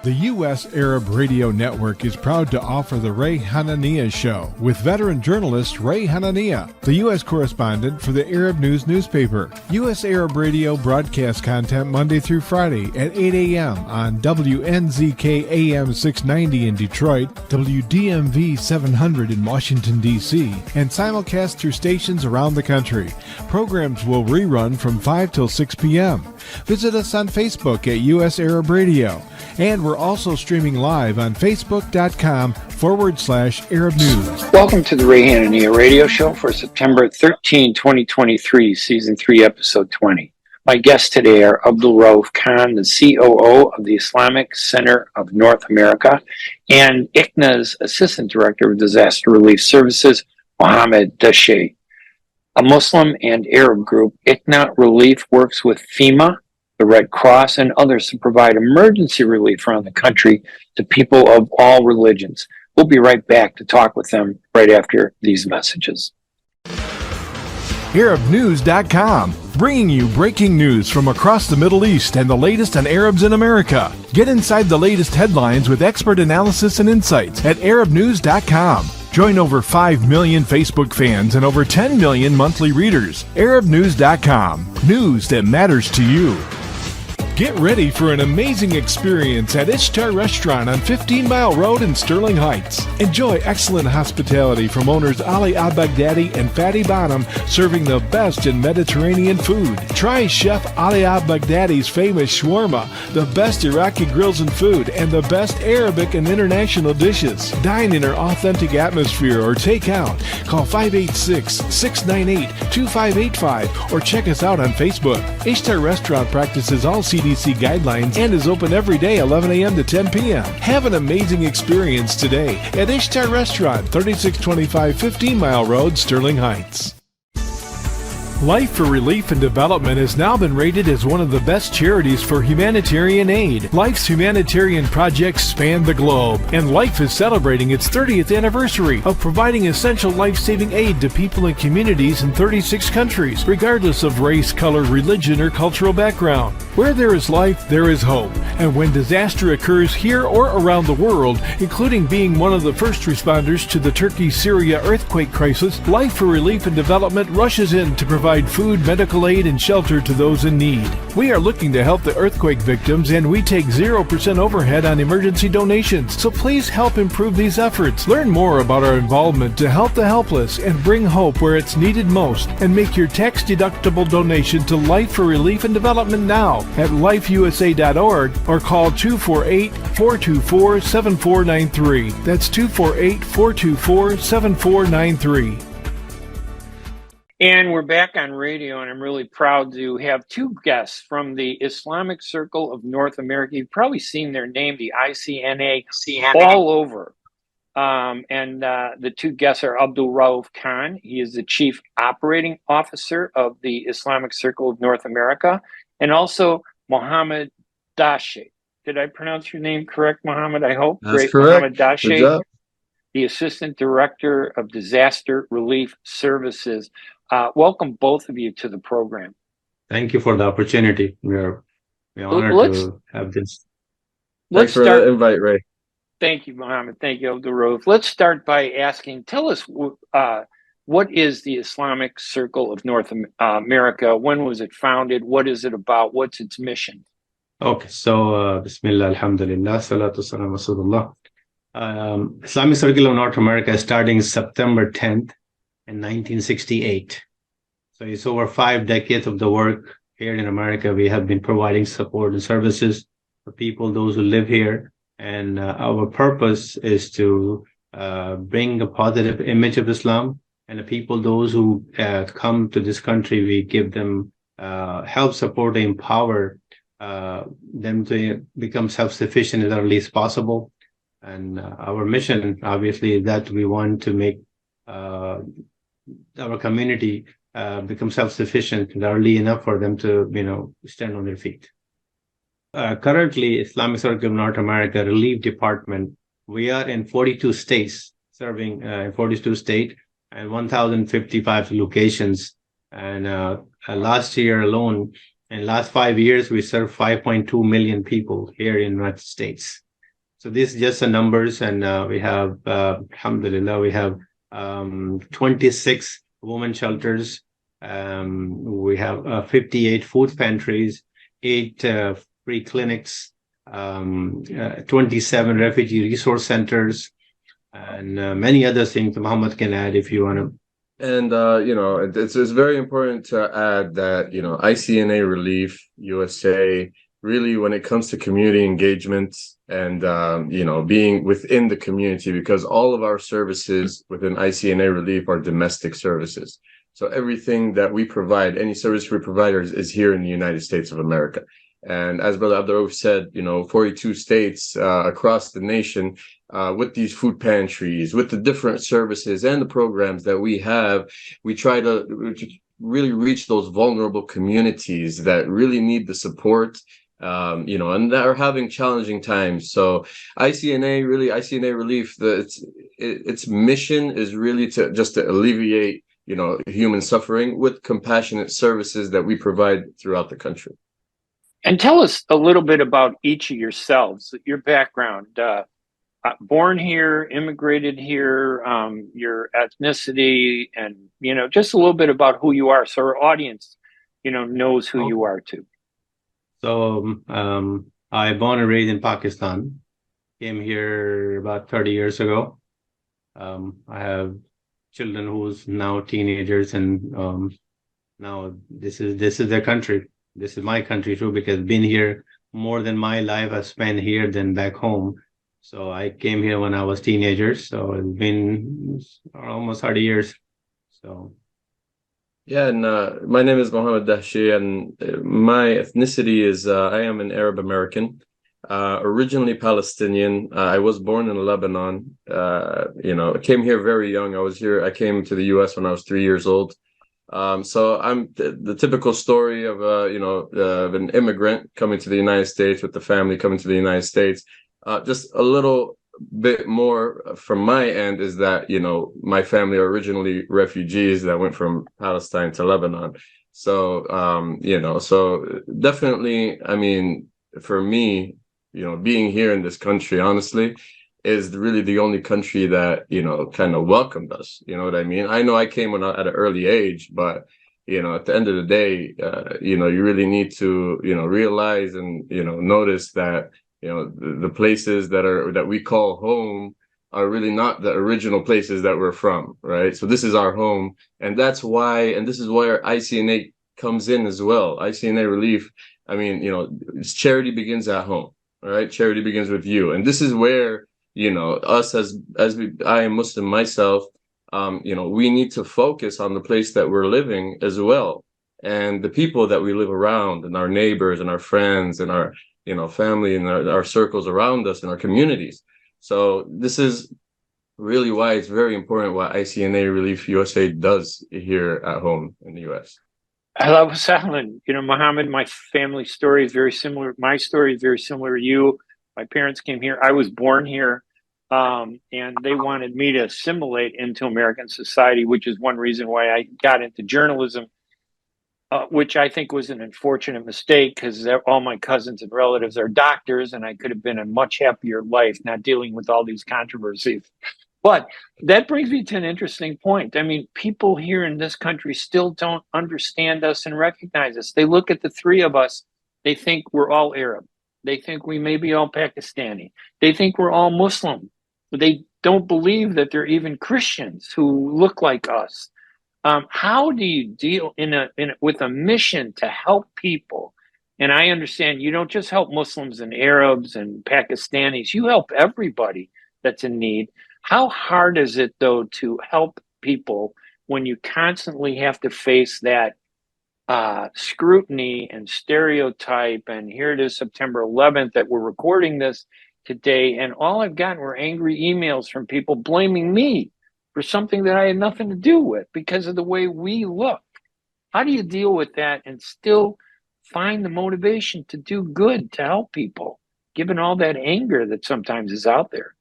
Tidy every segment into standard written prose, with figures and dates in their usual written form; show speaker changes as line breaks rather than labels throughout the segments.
The U.S. Arab Radio Network is proud to offer the Ray Hanania Show with veteran journalist Ray Hanania, the U.S. correspondent for the Arab News newspaper. U.S. Arab Radio broadcasts content Monday through Friday at 8 a.m. on WNZK AM 690 in Detroit, WDMV 700 in Washington, D.C., and simulcast through stations around the country. Programs will rerun from 5 till 6 p.m. Visit us on Facebook at U.S. Arab Radio. And we're also streaming live on Facebook.com/Arab News.
Welcome to the Ray Hanania Radio Show for September 13, 2023, Season 3, Episode 20. My guests today are Abdulrauf Khan, the COO of the Islamic Center of North America, and ICNA's Assistant Director of Disaster Relief Services, Mohamed Dahsheh. A Muslim and Arab group, ICNA Relief works with FEMA, the Red Cross, and others to provide emergency relief around the country to people of all religions. We'll be right back to talk with them right after these messages.
ArabNews.com, bringing you breaking news from across the Middle East and the latest on Arabs in America. Get inside the latest headlines with expert analysis and insights at ArabNews.com. Join over 5 million Facebook fans and over 10 million monthly readers. ArabNews.com, news that matters to you. Get ready for an amazing experience at Ishtar Restaurant on 15 Mile Road in Sterling Heights. Enjoy excellent hospitality from owners Ali Al-Baghdadi and Fatty Bonham, serving the best in Mediterranean food. Try Chef Ali Al-Baghdadi's famous shawarma, the best Iraqi grills and food, and the best Arabic and international dishes. Dine in our authentic atmosphere or take out. Call 586-698-2585 or check us out on Facebook. Ishtar Restaurant practices all CDC guidelines and is open every day 11 a.m. to 10 p.m. Have an amazing experience today at Ishtar Restaurant, 3625 15 Mile Road, Sterling Heights. Life for Relief and Development has now been rated as one of the best charities for humanitarian aid. Life's humanitarian projects span the globe, and Life is celebrating its 30th anniversary of providing essential life-saving aid to people and communities in 36 countries, regardless of race, color, religion, or cultural background. Where there is life, there is hope. And when disaster occurs here or around the world, including being one of the first responders to the Turkey-Syria earthquake crisis, Life for Relief and Development rushes in to provide food, medical aid, and shelter to those in need. We are looking to help the earthquake victims, and we take 0% overhead on emergency donations. So please help improve these efforts. Learn more about our involvement to help the helpless and bring hope where it's needed most, and make your tax-deductible donation to Life for Relief and Development now at lifeusa.org or call 248-424-7493. That's 248-424-7493.
And we're back on radio, and I'm really proud to have two guests from the Islamic Circle of North America. You've probably seen their name, the ICNA, all over. The two guests are Abdulrauf Khan. He is the Chief Operating Officer of the Islamic Circle of North America, and also Mohamed Dahsheh. Did I pronounce your name correct, Mohamed? I hope.
That's correct.
Mohamed Dahsheh, the Assistant Director of Disaster Relief Services. Welcome both of you to the program.
Thank you for the opportunity. We're honored to have this.
Thanks for the invite, Ray.
Thank you, Mohamed. Thank you, Abdulrauf. Let's start by asking, tell us what is the Islamic Circle of North America? When was it founded? What is it about? What's its mission?
Okay, so Bismillah, Alhamdulillah, Salatu Salam Rasulullah. Islamic Circle of North America starting September 10th in 1968. So it's over 5 decades of the work here in America. We have been providing support and services for people, those who live here. And our purpose is to bring a positive image of Islam, and the people, those who come to this country, we give them help, support, and empower them to become self-sufficient as early as possible. And our mission, obviously, is that we want to make our community become self-sufficient early enough for them to, stand on their feet. Currently, Islamic Circle of North America Relief Department, we are in 42 states, serving 42 states and 1,055 locations. And last year alone, in the last 5 years, we served 5.2 million people here in the United States. So this is just the numbers, and we have, alhamdulillah, we have 26 women shelters. We have 58 food pantries, 8 free clinics, 27 refugee resource centers, and many other things Mohammed can add if you want to.
And it's very important to add that ICNA Relief USA, really, when it comes to community engagement and being within the community, because all of our services within ICNA Relief are domestic services. So everything that we provide, any service we provide, is here in the United States of America. And as Brother Abdulrauf said, 42 states across the nation, with these food pantries, with the different services and the programs that we have, we try to really reach those vulnerable communities that really need the support, and that are having challenging times. So ICNA Relief, its mission is really to alleviate, human suffering with compassionate services that we provide throughout the country.
And tell us a little bit about each of yourselves, your background. Born here, immigrated here, your ethnicity, and just a little bit about who you are, so our audience, knows who you are too.
So I born and raised in Pakistan. Came here about 30 years ago. I have children who's now teenagers, and now this is their country. This is my country too, because been here more than my life I've spent here than back home. So I came here when I was teenager. So it's been almost 30 years. So.
Yeah, and my name is Mohamed Dahsheh, and my ethnicity is I am an Arab American, originally Palestinian. I was born in Lebanon. I came here very young. I came to the U.S. when I was 3 years old. So I'm the typical story of of an immigrant coming to the United States, with the family coming to the United States. Just a little bit more from my end is that my family are originally refugees that went from Palestine to Lebanon. So so definitely, I mean, for me, being here in this country, honestly, is really the only country that kind of welcomed us. You know what I mean? I know I came at an early age, but at the end of the day, you really need to realize and notice that the places that we call home are really not the original places that we're from, right? So this is our home, and that's why, and this is where ICNA comes in as well. ICNA Relief, I mean, charity begins at home, right? Charity begins with you, and this is where us I am Muslim myself, we need to focus on the place that we're living as well, and the people that we live around, and our neighbors and our friends and our family and our circles around us and our communities. So this is really why it's very important what ICNA Relief USA does here at home in the U.S.
Hello, Sahlan. Mohammed, my family story is very similar. My story is very similar to you. My parents came here. I was born here, and they wanted me to assimilate into American society, which is one reason why I got into journalism. Which I think was an unfortunate mistake, because all my cousins and relatives are doctors, and I could have been a much happier life not dealing with all these controversies. But that brings me to an interesting point. I mean, people here in this country still don't understand us and recognize us. They look at the three of us, they think we're all Arab. They think we may be all Pakistani. They think we're all Muslim. They don't believe that they're even Christians who look like us. How do you deal with a mission to help people? And I understand you don't just help Muslims and Arabs and Pakistanis, you help everybody that's in need. How hard is it, though, to help people when you constantly have to face that scrutiny and stereotype? And here it is, September 11th, that we're recording this today, and all I've gotten were angry emails from people blaming me for something that I had nothing to do with because of the way we look. How do you deal with that and still find the motivation to do good, to help people, given all that anger that sometimes is out there?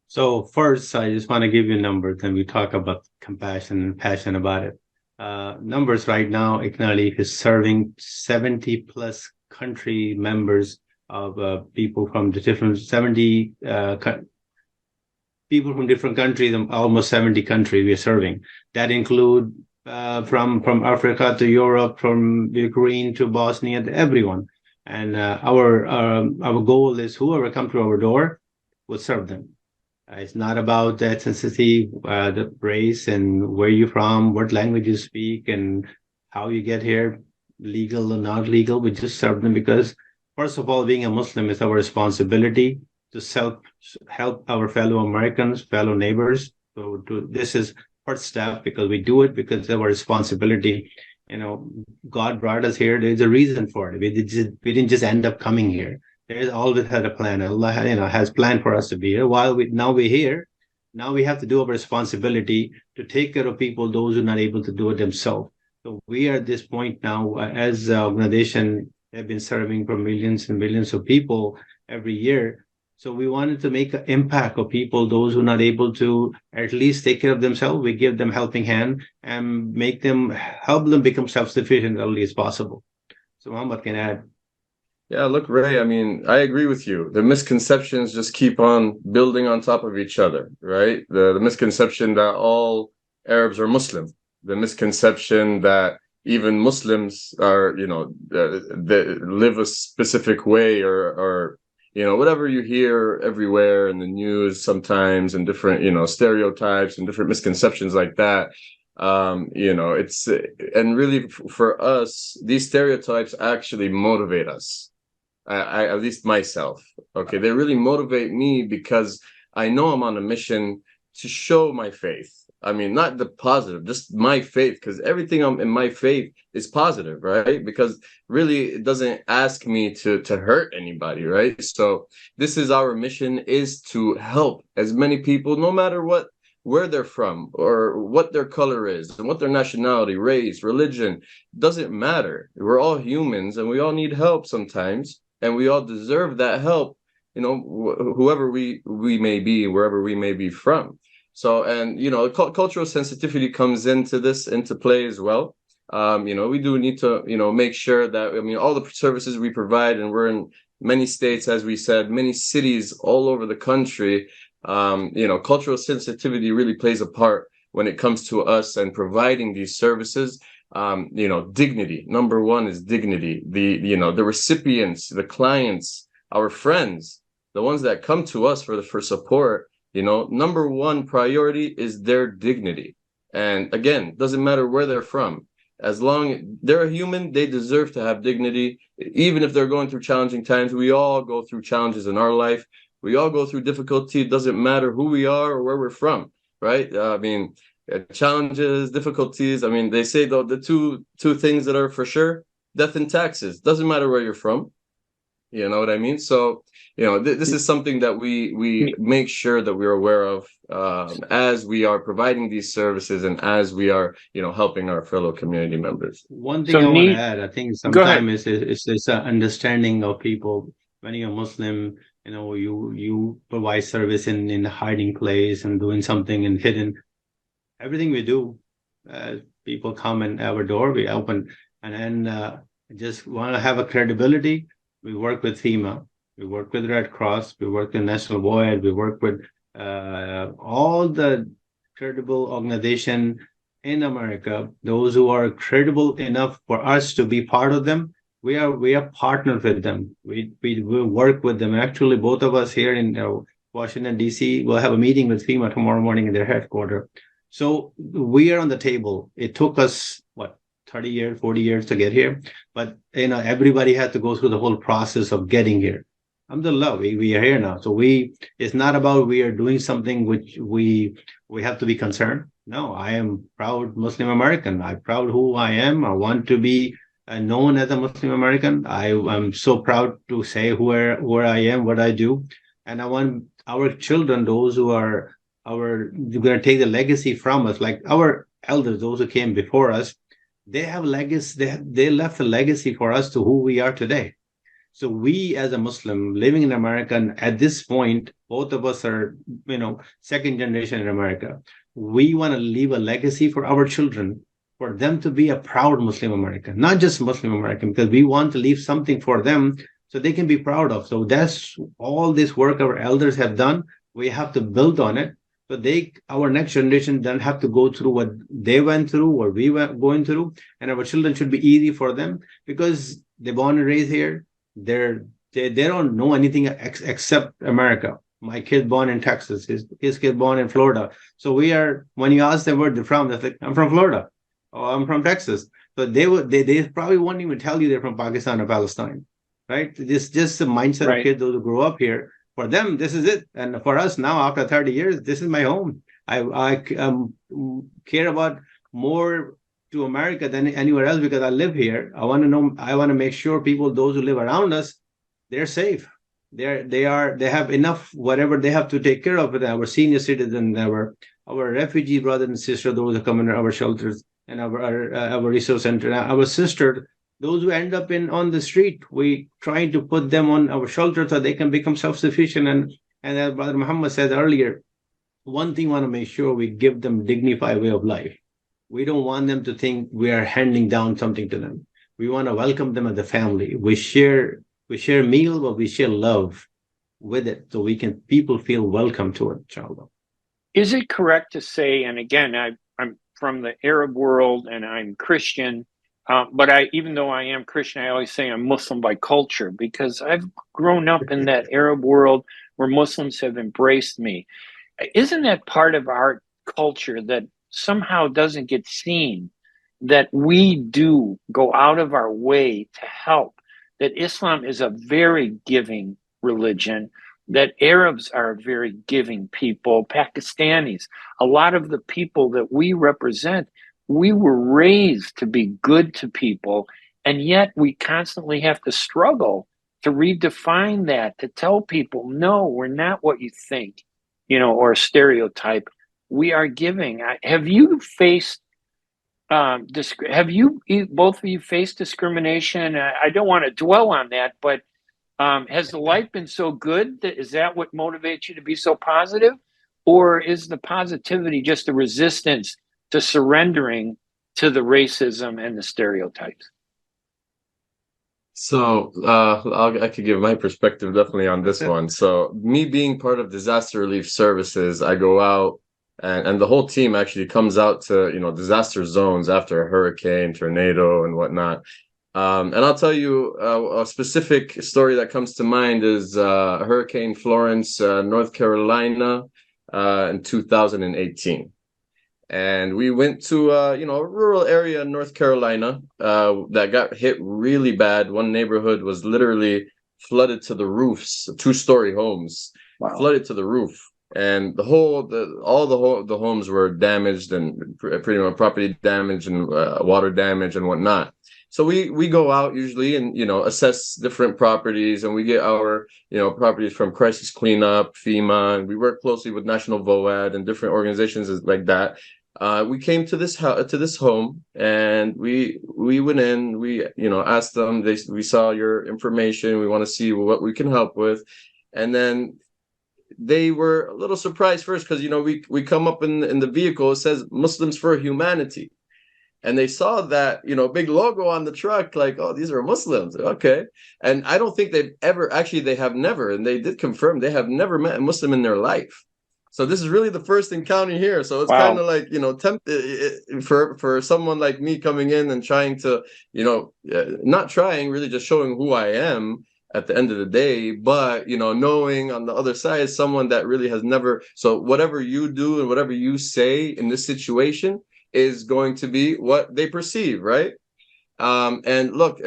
So first, I just want to give you numbers, and we talk about compassion and passion about it. Numbers right now, ICNA Relief is serving 70 plus country members of people from the different 70 people from different countries, almost 70 countries we are serving. That include from Africa to Europe, from Ukraine to Bosnia, to everyone. And our goal is whoever come to our door, we'll serve them. It's not about the ethnicity, the race, and where you're from, what language you speak, and how you get here, legal or not legal. We just serve them because, first of all, being a Muslim is our responsibility to help our fellow Americans, fellow neighbors. So this is first step because we do it because of our responsibility. God brought us here. There's a reason for it. We didn't just end up coming here. There's always had a plan. Allah, has planned for us to be here. While we're here, now we have to do our responsibility to take care of people, those who are not able to do it themselves. So we are at this point now, as an organization, have been serving for millions and millions of people every year. So we wanted to make an impact of people, those who are not able to at least take care of themselves. We give them helping hand and help them become self-sufficient as early as possible. So Mohamed can add.
Yeah, look, Ray, I mean, I agree with you. The misconceptions just keep on building on top of each other, right? The misconception that all Arabs are Muslim, the misconception that even Muslims are, they live a specific way or whatever you hear everywhere in the news sometimes, and different, stereotypes and different misconceptions like that. It's, and really for us, these stereotypes actually motivate us. I at least myself. Okay. They really motivate me because I know I'm on a mission to show my faith. I mean, not the positive, just my faith, because everything in my faith is positive, right? Because really it doesn't ask me to hurt anybody, right? So this is our mission, is to help as many people, no matter where they're from or what their color is and what their nationality, race, religion, doesn't matter. We're all humans and we all need help sometimes, and we all deserve that help, whoever we may be, wherever we may be from. So, and, cultural sensitivity comes into play as well. We do need to, make sure that, all the services we provide, and we're in many states, as we said, many cities all over the country, cultural sensitivity really plays a part when it comes to us and providing these services. Dignity. Number one is dignity. The recipients, the clients, our friends, the ones that come to us for support, number one priority is their dignity. And again, doesn't matter where they're from. As long as they're a human, they deserve to have dignity. Even if they're going through challenging times, we all go through challenges in our life. We all go through difficulty. It doesn't matter who we are or where we're from, right? Challenges, difficulties. They say though the two things that are for sure, death and taxes. Doesn't matter where you're from. You know what I mean? So, this is something that we make sure that we're aware of as we are providing these services and as we are, helping our fellow community members.
One thing I want to add, I think sometimes it's this understanding of people. When you're Muslim, you provide service in a hiding place and doing something in hidden. Everything we do, people come in our door, we open, and then just want to have a credibility. We work with FEMA, we work with Red Cross, we work with National Void, we work with all the credible organization in America, those who are credible enough for us to be part of them. We are partnered with them. We work with them. Actually, both of us here in Washington, D.C., will have a meeting with FEMA tomorrow morning in their headquarters. So we are on the table. It took us, 30 years, 40 years to get here. But, everybody had to go through the whole process of getting here. Alhamdulillah, we are here now. So it's not about we are doing something which we have to be concerned. No, I am proud Muslim American. I'm proud who I am. I want to be known as a Muslim American. I'm so proud to say where I am, what I do. And I want our children, those who are going to take the legacy from us, like our elders, those who came before us, they have legacy. They left a legacy for us to who we are today. So we, as a Muslim living in America, at this point, both of us are, second generation in America. We want to leave a legacy for our children, for them to be a proud Muslim American, not just Muslim American, because we want to leave something for them so they can be proud of. So that's all this work our elders have done. We have to build on it. So our next generation don't have to go through what they went through, what we were going through, and our children should be easy for them because they're born and raised here. They don't know anything except America. My kid born in Texas, his kid born in Florida. So when you ask them where they're from, they're like, I'm from Florida, or I'm from Texas. But they probably won't even tell you they're from Pakistan or Palestine, right? This just the mindset of kids who grow up here. For them, this is it. And for us now, after 30 years, this is my home. I care about more to America than anywhere else because I live here. I want to make sure those who live around us, they're safe. They have enough, whatever they have to take care of with our senior citizens, our refugee brothers and sisters, those who come in our shelters and our resource center, our sisters, those who end up on the street. We try to put them on our shelter so they can become self-sufficient. And as Brother Muhammad said earlier, one thing we want to make sure we give them dignified way of life. We don't want them to think we are handing down something to them. We want to welcome them as a family. We share meal, but we share love with it, so people feel welcome to it, inshallah.
Is it correct to say, and again, I'm from the Arab world and I'm Christian, but even though I am Christian, I always say I'm Muslim by culture because I've grown up in that Arab world where Muslims have embraced me. Isn't that part of our culture that somehow doesn't get seen, that we do go out of our way to help, that Islam is a very giving religion, that Arabs are a very giving people, Pakistanis, a lot of the people that we represent, we were raised to be good to people, and yet we constantly have to struggle to redefine that, to tell people, no, we're not what you think, or a stereotype. We are giving. Have you faced both of you faced discrimination? I don't want to dwell on that, but has the life been so good is that what motivates you to be so positive? Or is the positivity just a resistance to surrendering to the racism and the stereotypes?
So I could give my perspective definitely on this one. So me being part of disaster relief services, I go out and the whole team actually comes out to, disaster zones after a hurricane, tornado, and whatnot. And I'll tell you a specific story that comes to mind is Hurricane Florence, North Carolina, in 2018. And we went to a rural area in North Carolina that got hit really bad. One neighborhood was literally flooded to the roofs, 2-story homes, flooded to the roof. And all the homes were damaged and pretty much property damage and water damage and whatnot. So we go out usually and, assess different properties, and we get our, properties from Crisis Cleanup, FEMA, and we work closely with National VOAD and different organizations like that. We came to this home and we went in, we, asked them, we saw your information. We want to see what we can help with. And then they were a little surprised first because, we come up in the vehicle, it says Muslims for Humanity. And they saw that, big logo on the truck, like, oh, these are Muslims. Okay. And I don't think they have never, and they did confirm, they have never met a Muslim in their life. So this is really the first encounter here. So it's kind of like, for someone like me coming in and trying to, not trying, really just showing who I am at the end of the day, but, knowing on the other side, someone that really has never, so whatever you do and whatever you say in this situation is going to be what they perceive, right? And look,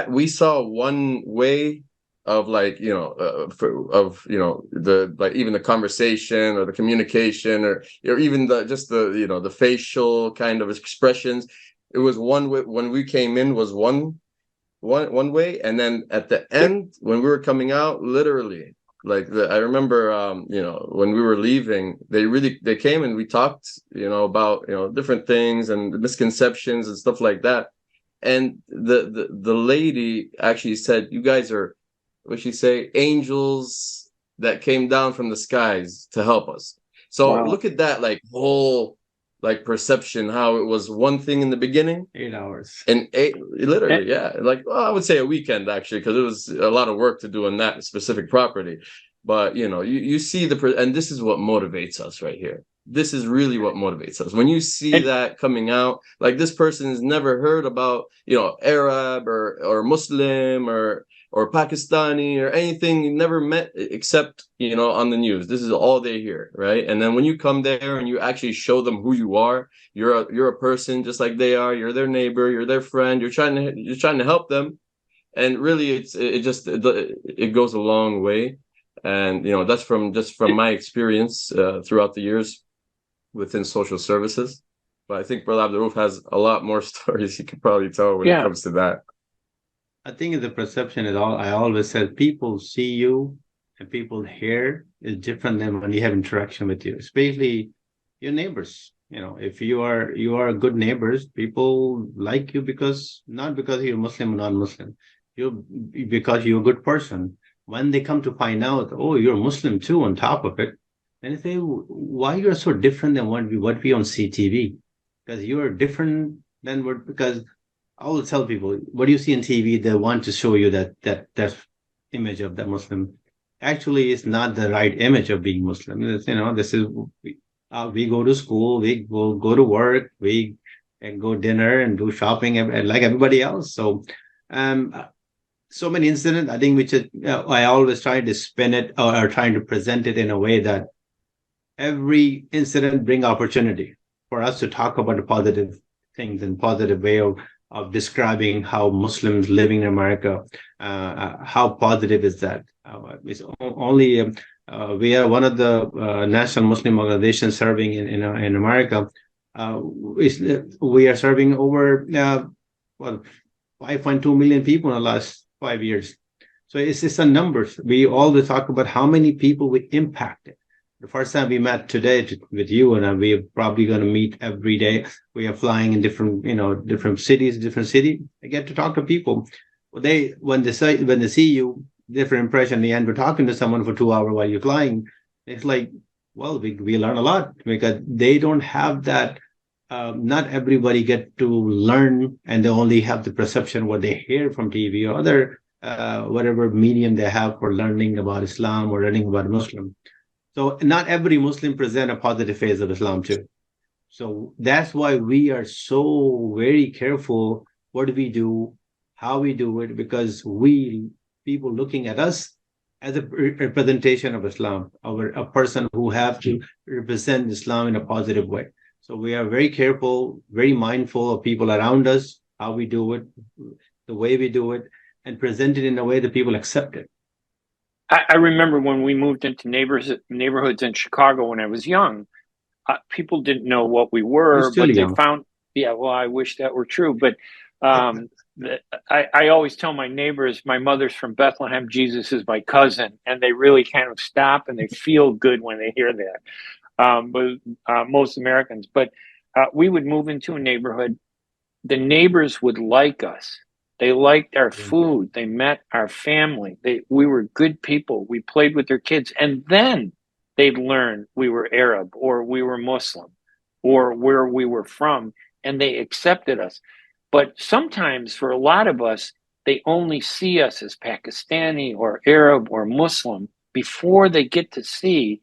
we saw one way of even the conversation or the communication or even the facial kind of expressions. It was one way when we came in was one way, and then at the end when we were coming out, literally. I remember, when we were leaving, they came and we talked, about, different things and misconceptions and stuff like that. And the lady actually said, you guys are, what she say, angels that came down from the skies to help us. So Look at that, whole like perception, how it was one thing in the beginning.
8 hours.
And literally, yeah. Like, well, I would say a weekend actually, because it was a lot of work to do on that specific property. But you see and this is what motivates us right here. This is really what motivates us. When you see that coming out, like this person has never heard about, Arab or Muslim or Pakistani or anything, you never met except, on the news. This is all they hear, right? And then when you come there and you actually show them who you are, you're a person just like they are. You're their neighbor, you're their friend. You're trying to help them, and really, it goes a long way. And that's from my experience throughout the years within social services. But I think Brother Abdulrauf has a lot more stories he could probably tell when it comes to that.
I think the perception is all. I always said people see you and people hear is different than when you have interaction with you, especially your neighbors. If you are good neighbors, people like you not because you're Muslim or non-Muslim, because you're a good person. When they come to find out, oh, you're Muslim too, on top of it, then they say, why you're so different than what we on CTV? Because you're different than because I will tell people, what do you see on TV? They want to show you that image of the Muslim. Actually, it's not the right image of being Muslim. This is, we go to school, we go to work, we go dinner and do shopping like everybody else. So, so many incidents, I think, which I always try to spin it or trying to present it in a way that every incident bring opportunity for us to talk about the positive things and positive way of describing how Muslims living in America, how positive is that? It's only we are one of the national Muslim organizations serving in America. We are serving over 5.2 million people in the last 5 years. So it's a numbers. We always talk about how many people we impacted. The first time we met today with you, and we're probably going to meet every day. We are flying in different cities, different city. I get to talk to people. When they see you, different impression. In the end, we're talking to someone for 2 hours while you're flying. It's like, well, we learn a lot because they don't have that. Not everybody get to learn, and they only have the perception what they hear from TV or other whatever medium they have for learning about Islam or learning about Muslim. So not every Muslim present a positive face of Islam too. So that's why we are so very careful what we do, how we do it, because people looking at us as a representation of Islam, a person who have to represent Islam in a positive way. So we are very careful, very mindful of people around us, how we do it, the way we do it, and present it in a way that people accept it.
I remember when we moved into neighborhoods in Chicago when I was young, people didn't know what we were, but they found, well, I wish that were true. But I always tell my neighbors, my mother's from Bethlehem, Jesus is my cousin, and they really kind of stop and they feel good when they hear that. But most Americans, we would move into a neighborhood, the neighbors would like us. They liked our food. They met our family. We were good people. We played with their kids. And then they'd learn we were Arab or we were Muslim or where we were from, and they accepted us. But sometimes for a lot of us, they only see us as Pakistani or Arab or Muslim before they get to see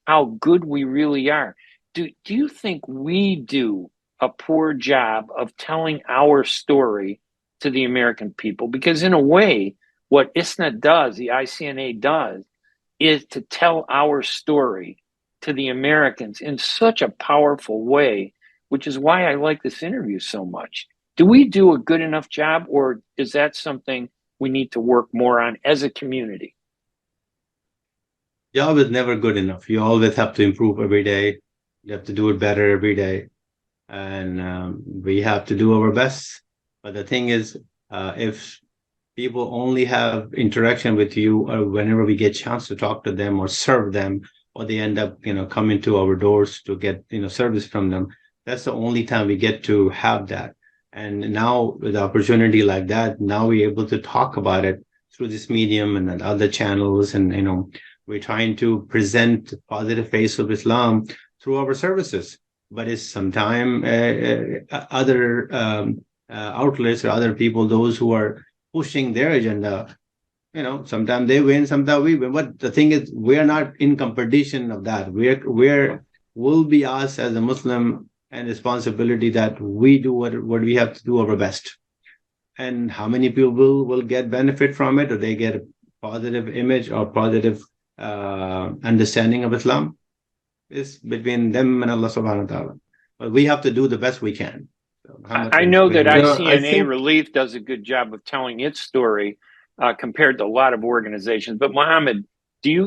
how good we really are. Do you think we do a poor job of telling our story to the American people? Because in a way, what ISNA does, the ICNA does, is to tell our story to the Americans in such a powerful way, which is why I like this interview so much. Do we do a good enough job, or is that something we need to work more on as a community?
Job is never good enough. You always have to improve every day. You have to do it better every day. And we have to do our best. But the thing is, if people only have interaction with you or whenever we get a chance to talk to them or serve them, or they end up, coming to our doors to get, service from them, that's the only time we get to have that. And now with opportunity like that, now we're able to talk about it through this medium and other channels. And, we're trying to present the positive face of Islam through our services. but it's sometime other outlets or other people, those who are pushing their agenda. Sometimes they win, sometimes we win. But the thing is, we are not in competition of that. We're will be us as a Muslim and responsibility that we do what we have to do our best. And how many people will get benefit from it, or they get a positive image or positive understanding of Islam, is between them and Allah subhanahu wa ta'ala. But we have to do the best we can. So
I know that
I
ICNA
think
Relief does a good job of telling its story compared to a lot of organizations. But Mohammed,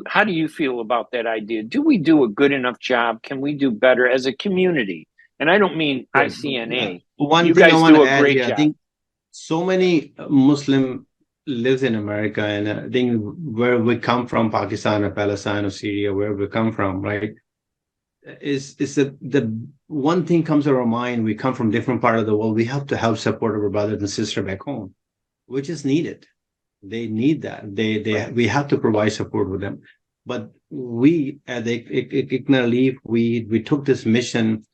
how do you feel about that idea? Do we do a good enough job? Can we do better as a community? And I don't mean ICNA.
One
You
thing I
guys
want
do
to
a
add
great
here, I
job.
think so many Muslim lives in America, and I think where we come from, Pakistan or Palestine or Syria, where we come from, right? Is the one thing comes to our mind. We come from different part of the world. We have to help support our brothers and sisters back home, which is needed. They need that. We have to provide support with them. But we at the ICNA Relief, we took this mission.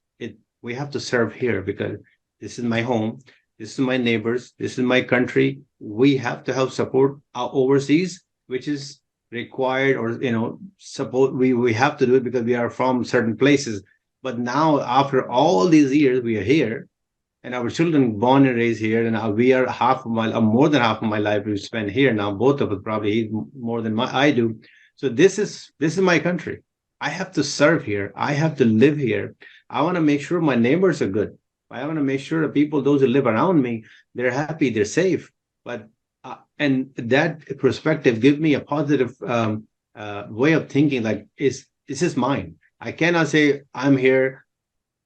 We have to serve here because this is my home. This is my neighbors. This is my country. We have to help support our overseas, which is required, or support. We have to do it because we are from certain places. But now, after all these years, we are here, and our children born and raised here, and we are more than half of my life we spent here. Now, both of us probably more than I do. So this is my country. I have to serve here. I have to live here. I want to make sure my neighbors are good. I want to make sure the people, those who live around me, they're happy, they're safe. But and that perspective gives me a positive way of thinking. Like, this is mine. I cannot say I'm here,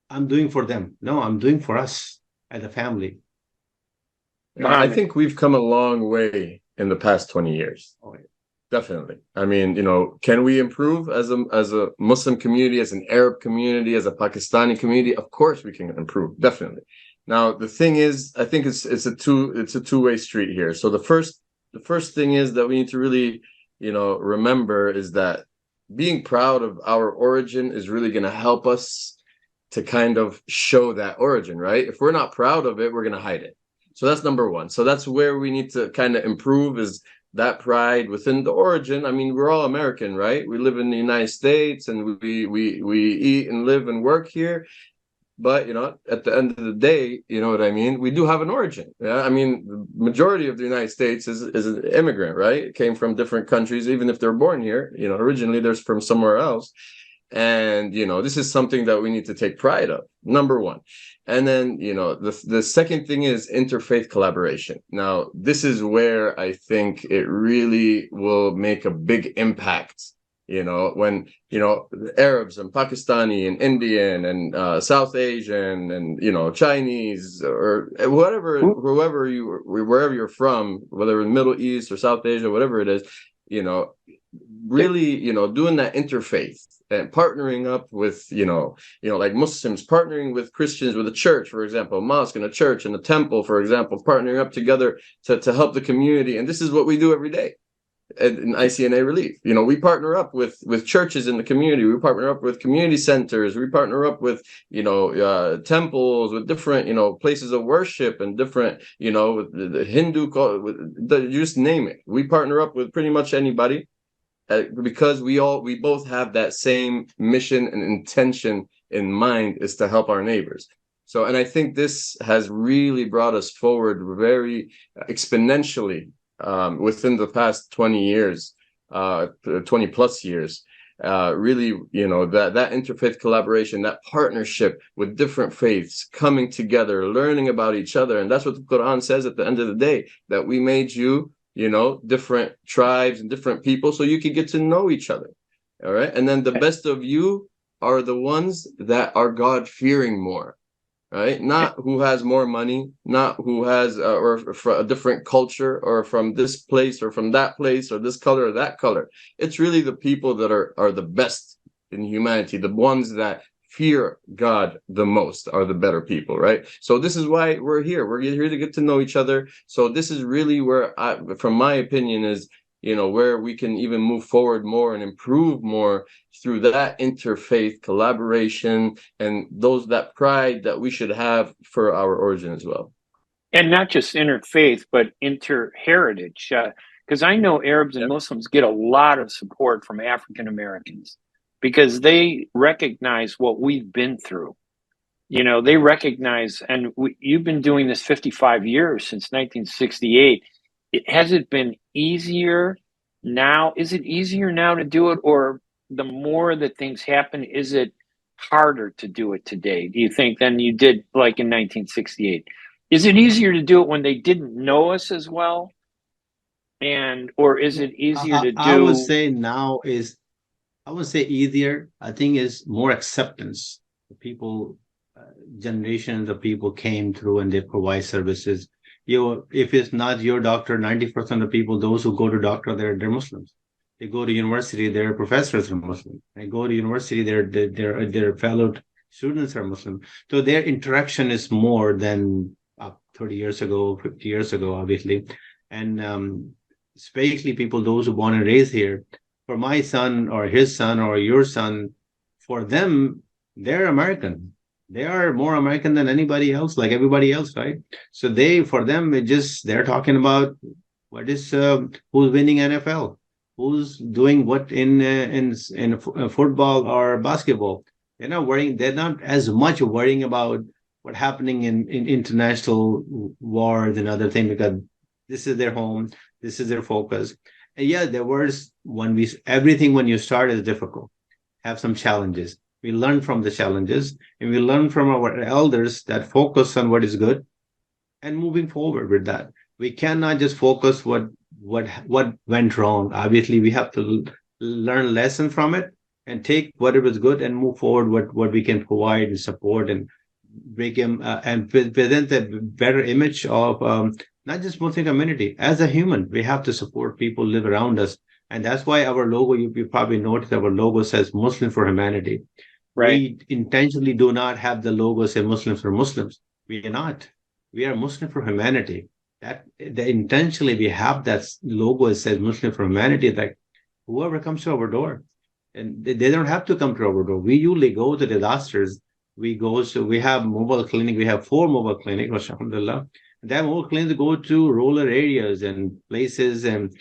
I'm doing for them. No, I'm doing for us as a family.
I think we've come a long way in the past 20 years.
Oh, yeah.
Definitely. I mean, can we improve as a Muslim community, as an Arab community, as a Pakistani community? Of course we can improve, definitely. Now the thing is, I think it's a two-way street here. So the first thing is that we need to really, remember is that being proud of our origin is really going to help us to kind of show that origin, right? If we're not proud of it, we're going to hide it. So that's number one. So that's where we need to kind of improve, is that pride within the origin. I mean, we're all American, right? We live in the United States, and we eat and live and work here. But at the end of the day, you know what I mean? We do have an origin. Yeah, I mean, the majority of the United States is an immigrant, right? It came from different countries, even if they're born here. Originally they're from somewhere else. And this is something that we need to take pride of, number one. And then the second thing is interfaith collaboration. Now this is where I think it really will make a big impact, when the Arabs and Pakistani and Indian and South Asian and Chinese or wherever you're from, whether in Middle East or South Asia, whatever it is, really doing that interfaith and partnering up with like Muslims partnering with Christians, with a church, for example, a mosque and a church and a temple, for example, partnering up together to help the community. And this is what we do every day in ICNA Relief. We partner up with churches in the community. We partner up with community centers. We partner up with temples, with different places of worship, and different with the Hindu, just name it. We partner up with pretty much anybody. Because we both have that same mission and intention in mind, is to help our neighbors. So, and I think this has really brought us forward very exponentially within the past 20 years, 20 plus years. Really, that interfaith collaboration, that partnership with different faiths coming together, learning about each other. And that's what the Quran says at the end of the day, that we made you different tribes and different people so you could get to know each other. All right. And then the best of you are the ones that are God-fearing more, right? Not who has more money, not who has or from a different culture, or from this place or from that place, or this color or that color. It's really the people that are the best in humanity, the ones that fear God the most are the better people, right? So this is why we're here. We're here to get to know each other. So this is really where from my opinion is, where we can even move forward more and improve more through that interfaith collaboration and that pride that we should have for our origin as well.
And not just interfaith, but inter-heritage. Because I know Arabs and Muslims get a lot of support from African Americans because they recognize what we've been through. They recognize, and you've been doing this 55 years, since 1968. Has it been easier now? Is it easier now to do it, or the more that things happen, is it harder to do it today, do you think, than you did like in 1968? Is it easier to do it when they didn't know us as well? Or is it easier to do?
I would say now is, I would say easier. I think is more acceptance. The people, generations of people came through and they provide services. If it's not your doctor, 90% of people, those who go to doctor, they're Muslims. They go to university, their professors are Muslim. They go to university, their fellow students are Muslim. So their interaction is more than 30 years ago, 50 years ago, obviously. And especially people, those who born and raised here, for my son or his son or your son, for them, they're American. They are more American than anybody else, like everybody else, right? So for them, they're talking about what is, who's winning NFL, who's doing what in football or basketball. They're not as much worrying about what's happening in international wars and other things, because this is their home, this is their focus. And yeah, when you start is difficult, have some challenges. We learn from the challenges, and we learn from our elders that focus on what is good and moving forward with that. We cannot just focus what went wrong. Obviously, we have to learn lesson from it and take whatever is good and move forward what we can provide and support and bring him and present a better image of not just Muslim community. As a human, we have to support people live around us. And that's why our logo, you probably noticed our logo says Muslim for Humanity.
Right.
We intentionally do not have the logo say Muslims for Muslims. We are not. We are Muslim for Humanity. Intentionally we have that logo that says Muslim for Humanity, like whoever comes to our door. And they don't have to come to our door. We usually go to disasters. We have mobile clinic. We have 4 mobile clinics, alhamdulillah. That mobile clinics go to rural areas and places and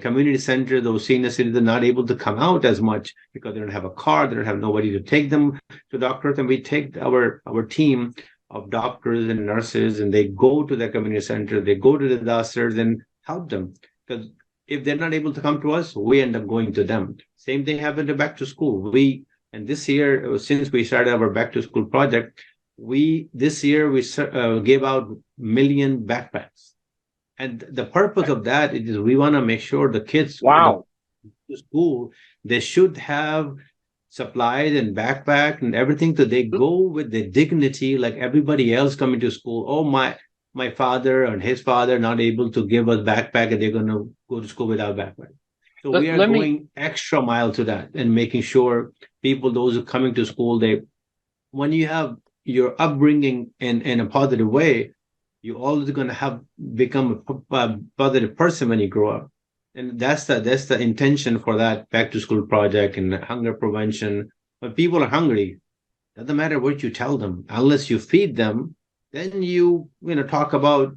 community centers. Those senior citizens are not able to come out as much because they don't have a car. They don't have nobody to take them to doctors. And we take our team of doctors and nurses, and they go to the community center. They go to the disasters and help them. Because if they're not able to come to us, we end up going to them. Same thing happened to back to school. And this year, since we started our back to school project, this year we gave out 1 million backpacks, and the purpose of that is we want to make sure the kids
to
school, they should have supplies and backpack and everything, so they go with the dignity like everybody else coming to school. Oh, my father and his father not able to give us backpack, and they're going to go to school without backpack. So we are going extra mile to that and making sure people, those who are coming to school, when you have your upbringing in a positive way, you're always going to become a positive person when you grow up. And that's the intention for that back to school project and hunger prevention. When people are hungry, doesn't matter what you tell them, unless you feed them, then you talk about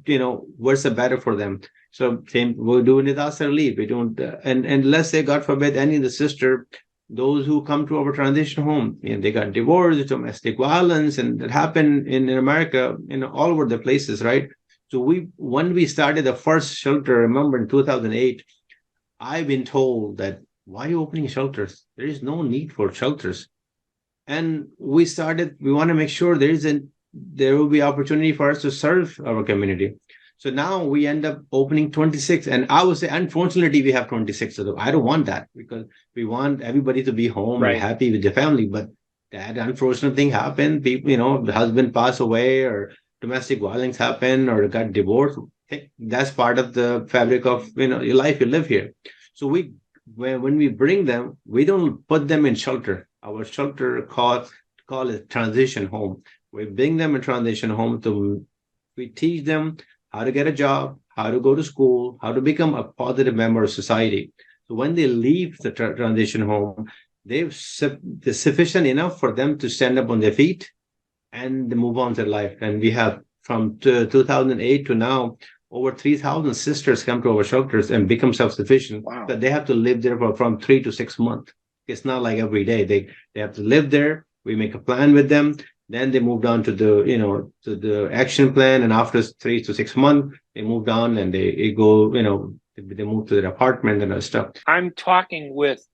what's the better for them. So same, we're doing disaster relief. We don't, and let's say, God forbid, any of the sister, those who come to our transition home, they got divorced, domestic violence, and that happened in America, all over the places, right? So when we started the first shelter, remember in 2008, I've been told that, why are you opening shelters? There is no need for shelters. And we want to make sure there will be opportunity for us to serve our community. So now we end up opening 26. And I would say, unfortunately, we have 26 of them. I don't want that, because we want everybody to be home and happy with their family. But that unfortunate thing happened. People, the husband passed away, or domestic violence happened, or got divorced. That's part of the fabric of your life you live here. So when we bring them, we don't put them in shelter. Our shelter call it transition home. We bring them in transition home we teach them how to get a job, how to go to school, how to become a positive member of society. So when they leave the transition home, they're sufficient enough for them to stand up on their feet and move on their life. And we have from 2008 to now, over 3,000 sisters come to our shelters and become self-sufficient.
Wow.
But they have to live there for from 3 to 6 months. It's not like every day. They have to live there. We make a plan with them. Then they moved on to the action plan. And after 3 to 6 months, they moved on and they go, they move to their apartment and stuff.
I'm talking with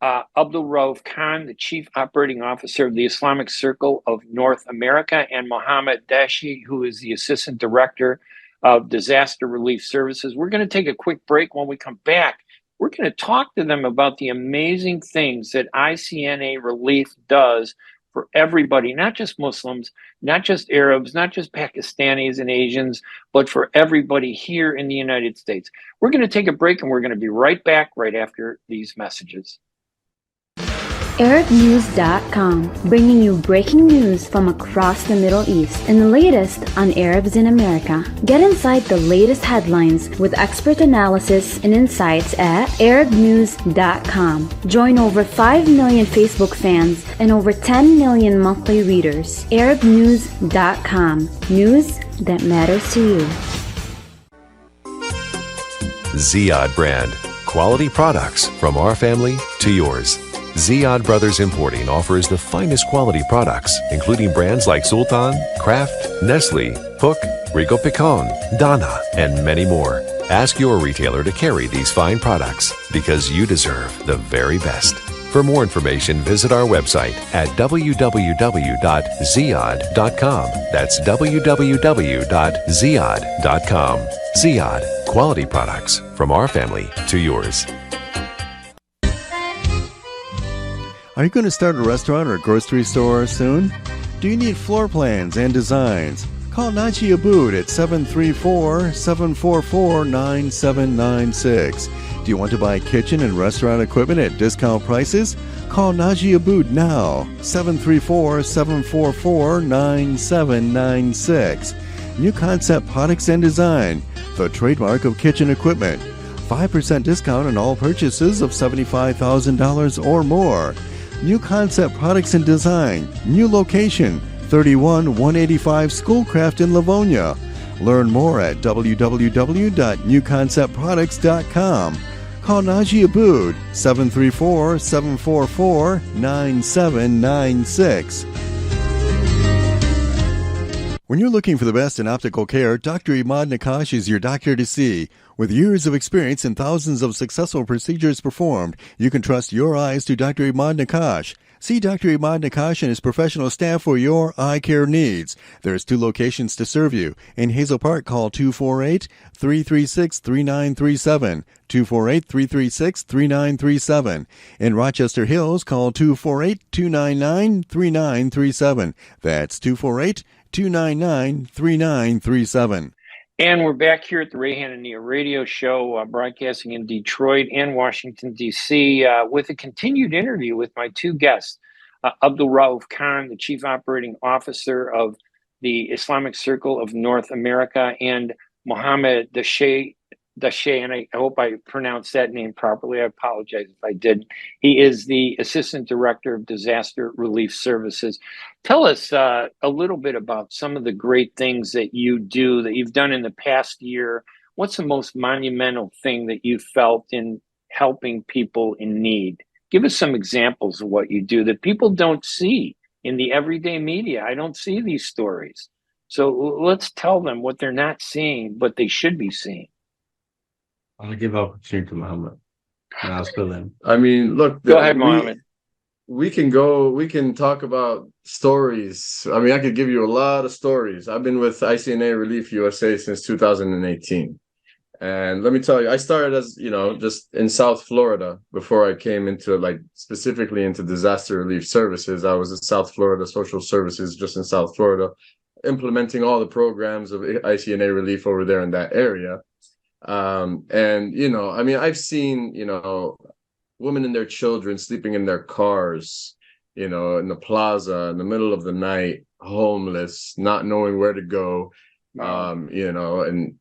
Abdulrauf Khan, the Chief Operating Officer of the Islamic Circle of North America, and Mohamed, Dahsheh, who is the Assistant Director of Disaster Relief Services. We're going to take a quick break. When we come back, we're going to talk to them about the amazing things that ICNA Relief does for everybody, not just Muslims, not just Arabs, not just Pakistanis and Asians, but for everybody here in the United States. We're going to take a break and we're going to be right back right after these messages.
ArabNews.com, bringing you breaking news from across the Middle East and the latest on Arabs in America. Get inside the latest headlines with expert analysis and insights at ArabNews.com. Join over 5 million Facebook fans and over 10 million monthly readers. ArabNews.com, news that matters to you.
Ziyad brand, quality products from our family to yours. Ziyad Brothers Importing offers the finest quality products, including brands like Sultan, Kraft, Nestle, Hook, Rico Picon, Dana, and many more. Ask your retailer to carry these fine products because you deserve the very best. For more information, visit our website at www.ziyad.com. That's www.ziyad.com. Ziyad, quality products from our family to yours.
Are you going to start a restaurant or a grocery store soon? Do you need floor plans and designs? Call Naji Abood at 734-744-9796. Do you want to buy kitchen and restaurant equipment at discount prices? Call Naji Abood now, 734-744-9796. New Concept Products and Design, the trademark of kitchen equipment. 5% discount on all purchases of $75,000 or more. New Concept Products and Design, new location, 31185 Schoolcraft in Livonia. Learn more at www.newconceptproducts.com. Call Naji Abood, 734-744-9796. When you're looking for the best in optical care, Dr. Imad Nakash is your doctor to see. With years of experience and thousands of successful procedures performed, you can trust your eyes to Dr. Imad Nakash. See Dr. Imad Nakash and his professional staff for your eye care needs. There's 2 locations to serve you. In Hazel Park, call 248-336-3937. 248-336-3937. In Rochester Hills, call 248-299-3937. That's 248-299-3937.
And we're back here at the Ray Hanania Radio Show, broadcasting in Detroit and Washington, D.C., with a continued interview with my 2 guests, Abdulrauf Khan, the Chief Operating Officer of the Islamic Circle of North America, and Mohamed, Dahsheh, and I hope I pronounced that name properly. I apologize if I did. He is the Assistant Director of Disaster Relief Services. Tell us a little bit about some of the great things that you do, that you've done in the past year. What's the most monumental thing that you felt in helping people in need? Give us some examples of what you do that people don't see in the everyday media. I don't see these stories. So let's tell them what they're not seeing, but they should be seeing.
I'll give opportunity to Mohamed. And I'll fill in.
I mean, look.
Go ahead, Mohamed.
We can talk about stories. I mean, I could give you a lot of stories. I've been with ICNA Relief USA since 2018. And let me tell you, I started as, just in South Florida before I came into specifically into disaster relief services. I was in South Florida Social Services, just in South Florida, implementing all the programs of ICNA Relief over there in that area. I've seen, women and their children sleeping in their cars, in the plaza in the middle of the night, homeless, not knowing where to go, and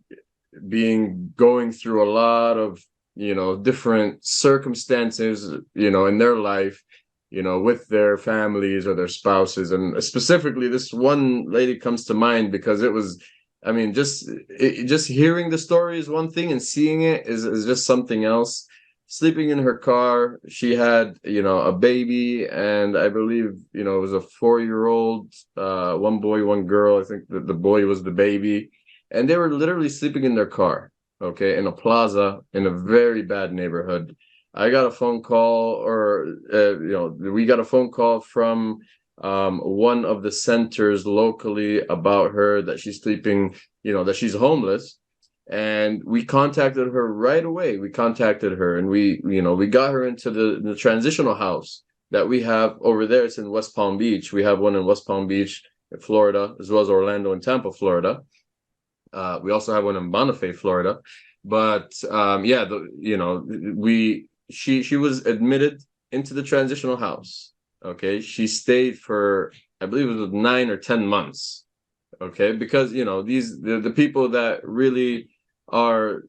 going through a lot of, different circumstances, in their life, with their families or their spouses. And specifically, this one lady comes to mind because it was, just hearing the story is one thing, and seeing it is just something else. Sleeping in her car, she had, a baby, and I believe, it was a 4-year-old, one boy, one girl. I think the boy was the baby, and they were literally sleeping in their car, okay, in a plaza in a very bad neighborhood. I got a phone call, we got a phone call from one of the centers locally about her, that she's sleeping, that she's homeless. And we contacted her right away. We contacted her, and we got her into the transitional house that we have over there. It's in West Palm Beach. We have one in West Palm Beach, Florida, as well as Orlando and Tampa, Florida. We also have one in Bonifay, Florida. But she was admitted into the transitional house. Okay, she stayed for, I believe it was 9 or 10 months. Okay, because the people that really are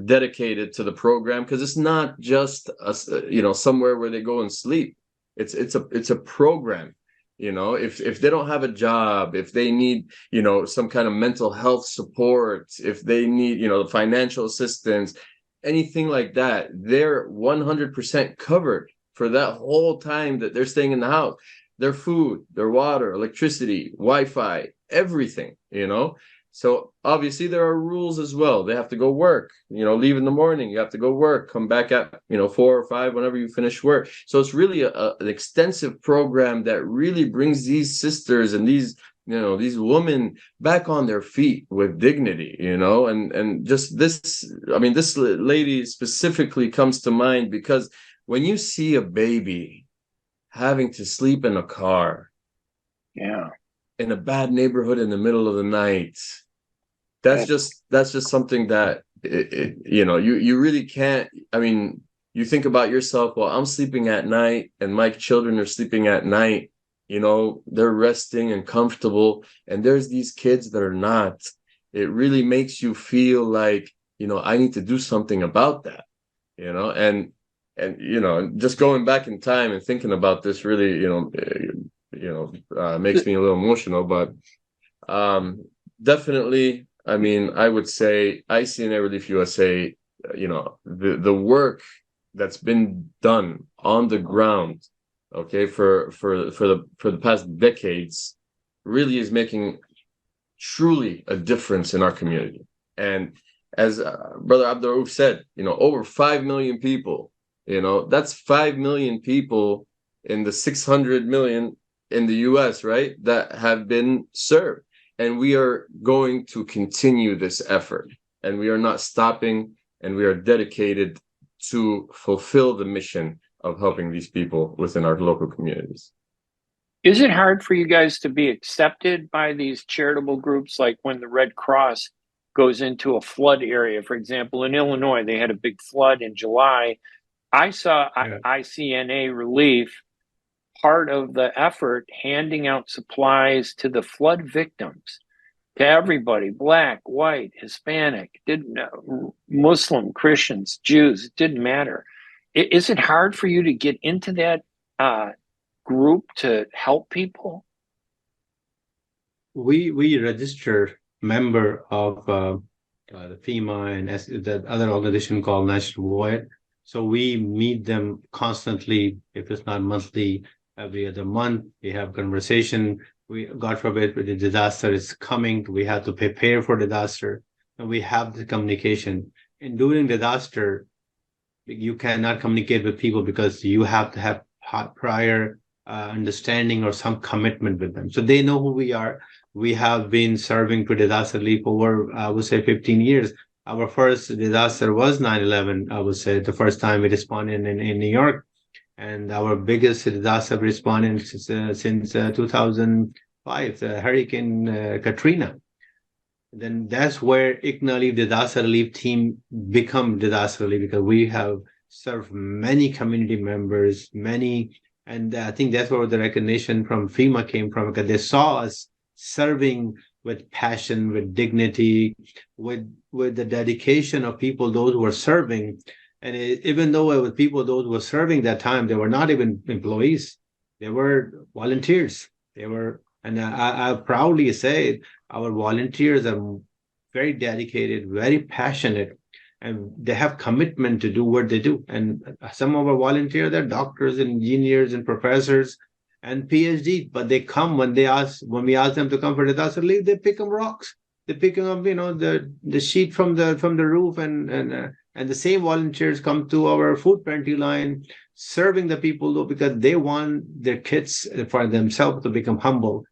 dedicated to the program, because it's not just somewhere where they go and sleep. It's a program. If they don't have a job, if they need some kind of mental health support, if they need financial assistance, anything like that, they're 100% covered for that whole time that they're staying in the house. Their food, their water, electricity, Wi-Fi, everything, So obviously there are rules as well. They have to go work, leave in the morning, you have to go work, come back at 4 or 5 whenever you finish work. So it's really an extensive program that really brings these sisters and these women back on their feet with dignity, and just this lady specifically comes to mind because when you see a baby having to sleep in a car, in a bad neighborhood in the middle of the night, that's just something that you really can't. You think about yourself, well, I'm sleeping at night and my children are sleeping at night, they're resting and comfortable, and there's these kids that are not. It really makes you feel like, I need to do something about that, and just going back in time and thinking about this really, makes me a little emotional. But definitely, I would say ICNA Relief USA, the work that's been done on the ground, okay, for the past decades, really is making truly a difference in our community. And as Brother Abdulrauf said, over 5 million people, that's 5 million people in the 600 million in the US, right, that have been served. And we are going to continue this effort, and we are not stopping, and we are dedicated to fulfill the mission of helping these people within our local communities.
Is it hard for you guys to be accepted by these charitable groups? Like when the Red Cross goes into a flood area, for example, in Illinois, they had a big flood in July. I saw ICNA Relief, part of the effort, handing out supplies to the flood victims, to everybody, Black, white, Hispanic, Muslim, Christians, Jews, it didn't matter. Is it hard for you to get into that group to help people?
We register member of the FEMA and the other organization called National Void. So we meet them constantly. If it's not monthly, every other month, we have conversation. God forbid, the disaster is coming. We have to prepare for disaster, and we have the communication. And during disaster, you cannot communicate with people because you have to have prior understanding or some commitment with them. So they know who we are. We have been serving to disaster relief over, I would say, 15 years. Our first disaster was 9/11, I would say, the first time we responded in New York. And our biggest disaster response since 2005, Hurricane Katrina. Then that's where ICNA Relief Disaster Relief Team become disaster relief, because we have served many community members, and I think that's where the recognition from FEMA came from, because they saw us serving with passion, with dignity, with the dedication of people, those who were serving. And even though it was people, those who were serving that time, they were not even employees. They were volunteers. They were, and I proudly say our volunteers are very dedicated, very passionate, and they have commitment to do what they do. And some of our volunteers, they're doctors, engineers, and professors, and PhD. But they come when we ask them to come for disaster relief, they pick up rocks. They pick up, the sheet from the roof, and the same volunteers come to our food pantry line, serving the people though, because they want their kids for themselves to become humble.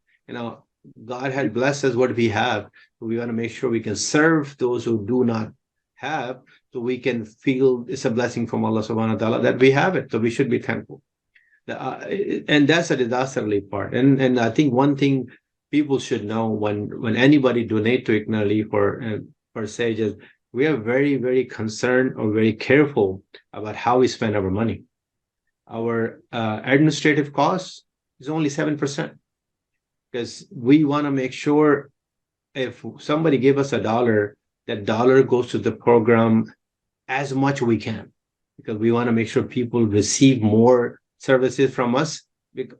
God had blessed us what we have. We want to make sure we can serve those who do not have, so we can feel it's a blessing from Allah subhanahu wa ta'ala that we have it. So we should be thankful. And that's a disaster relief part. And I think one thing people should know when anybody donate to ICNA Relief or per se, just we are very, very concerned or very careful about how we spend our money. Our administrative costs is only 7%, because we want to make sure if somebody give us $1, that dollar goes to the program as much we can, because we want to make sure people receive more services from us.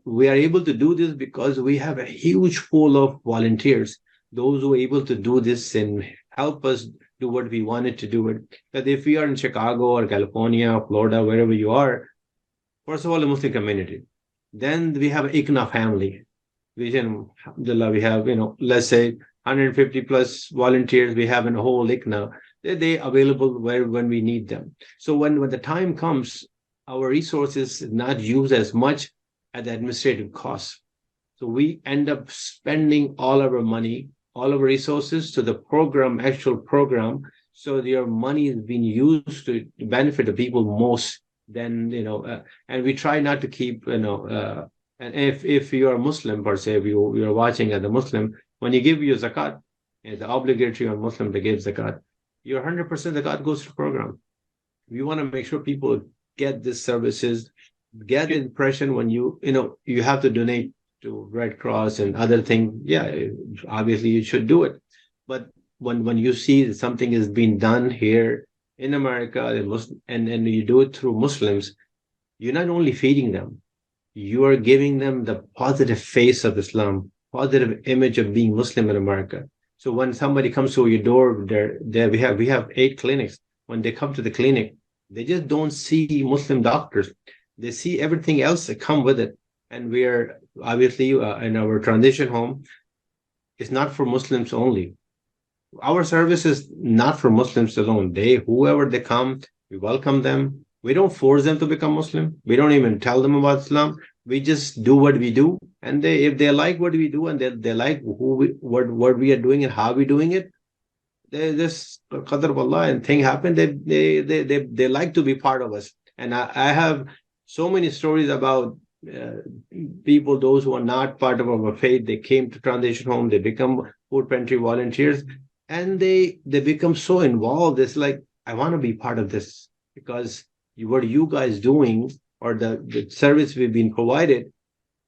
We are able to do this because we have a huge pool of volunteers, those who are able to do this and help us do what we wanted to do. It. But if we are in Chicago or California, or Florida, wherever you are, first of all, the Muslim community. Then we have ICNA family. We have, let's say 150 plus volunteers we have in the whole ICNA. They're available when we need them. So when the time comes, our resources not used as much at the administrative costs. So we end up spending all our money, all our resources to the program, actual program. So your money is being used to benefit the people most. Then, and we try not to keep, and if you are Muslim per se, if you are watching as a Muslim, when you give your zakat, it's obligatory on Muslim to give zakat. Your 100% zakat goes to the program. We want to make sure people get these services, get the impression when you have to donate to Red Cross and other things. Yeah, obviously you should do it. But when you see that something is being done here in America, and you do it through Muslims, you're not only feeding them, you are giving them the positive face of Islam, positive image of being Muslim in America. So when somebody comes to your door, there we have 8 clinics. When they come to the clinic, they just don't see Muslim doctors. They see everything else that come with it. And we are obviously in our transition home, it's not for Muslims only. Our service is not for Muslims alone. Whoever they come, we welcome them. We don't force them to become Muslim. We don't even tell them about Islam. We just do what we do. And if they like what we do and they like what we are doing and how we're doing it, this qadr of Allah and thing happened. They like to be part of us. And I have so many stories about people, those who are not part of our faith. They came to transition home. They become food pantry volunteers, and they become so involved. It's like, I want to be part of this, because what you guys doing, or the service we've been provided,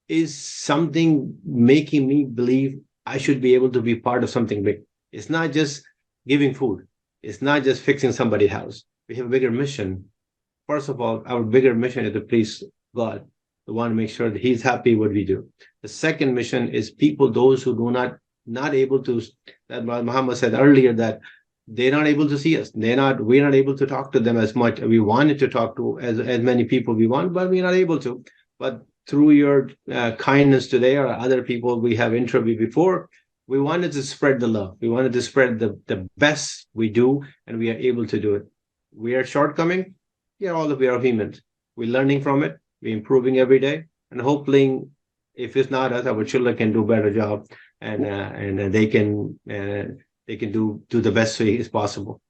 is something making me believe I should be able to be part of something big. It's not just giving food. It's not just fixing somebody's house. We have a bigger mission. First of all, our bigger mission is to please God. We want to make sure that He's happy what we do. The second mission is people, those who do not able to, that Muhammad said earlier, that they're not able to see us. We're not able to talk to them as much. We wanted to talk to as many people we want, but we're not able to. But through your kindness today, or other people we have interviewed before, we wanted to spread the love. We wanted to spread the best we do, and we are able to do it. We are shortcoming. Yeah, all of we are humans. We're learning from it. We're improving every day, and hopefully, if it's not us, our children can do a better job, and they can do the best way as possible.